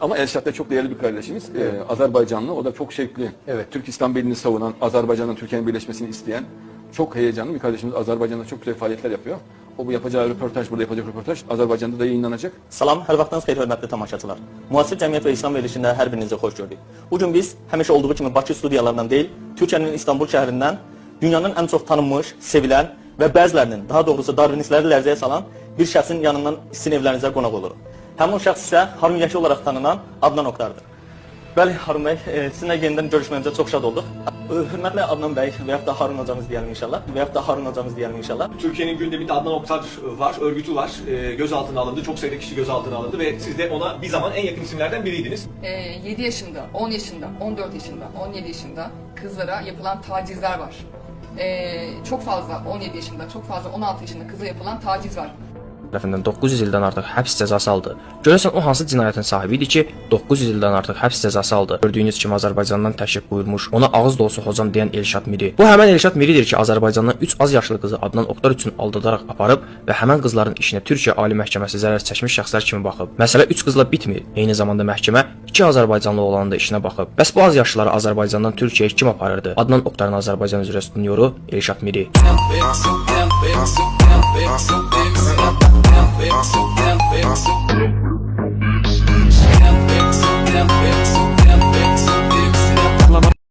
Ama Elşad da çok değerli bir kardeşimiz. Azerbaycanlı, o da çok şevkli. Evet. Türk İslam Birliği'ni savunan, Azerbaycan'la Türkiye'nin birleşmesini isteyen çok heyecanlı bir kardeşimiz. Azerbaycan'da çok güzel faaliyetler yapıyor. O bu yapacağı röportaj, burada yapacak röportaj Azerbaycan'da da yayınlanacak. Salam, hər vaxtınız xeyir hörmətli tamaşaçılar. Müasir cəmiyyət və İslam verilişində hər birinizi xoş gördük. Bugün biz həmişə olduğu kimi Bakı studiyalarından deyil, Türkiyənin İstanbul şəhərindən dünyanın ən çox tanınmış, sevilən və bəzilərinin, daha doğrusu darwinistləri lərzəyə salan bir şəxsin yanından sizin evlərinizə qonaq oluruq. Həmin o şəxs isə Harun Yəki olaraq tanınan Adnan Oktar'dır. Bəli, Harun bəy, sizinlə yenidən görüşməyimizə çox şad olduq. Hörmətli Adnan bəy və yaxud da Harun hocamız deyəlim inşallah. Və yaxud da Harun hocamız deyəlim inşallah. Türkiye'nin gündeminde Adnan Oktar var, örgütü var. Gözaltına alındı, çok sayıda kişi gözaltına alındı ve siz de ona bir zaman en yakın isimlerden biriydiniz. 7 yaşında, 10 yaşında, 14 yaşında, 17 yaşında kızlara yapılan tacizler var. Çok fazla 17 yaşında, çok fazla 16 yaşında kıza yapılan taciz var. Tərəfindən 900 ildən artıq həbs cəzası aldı. Görəsən o hansı cinayətin sahibi idi ki, 900 ildən artıq həbs cəzası aldı? Gördüyünüz kimi Azərbaycandan təşrif buyurmuş, ona ağız dolusu hocam deyən Elşad Miri. Bu həmən Elşad Miridir ki, Azərbaycandan 3 az yaşlı qızı Adnan Oktar üçün aldadaraq aparıb və həmən qızların işinə Türkiyə Ali Məhkəməsi zərər çəkmiş şəxslər kimi baxıb. Məsələ 3 qızla bitmir. Eyni zamanda məhkəmə 2 Azərbaycanlı oğlanın da işinə baxıb. Bəs bu az yaşlıları Azərbaycandan Türkiyəyə kim aparırdı? Adnan Oktarın Azərbaycan üzrə üstünlüyoru Elşad Miri.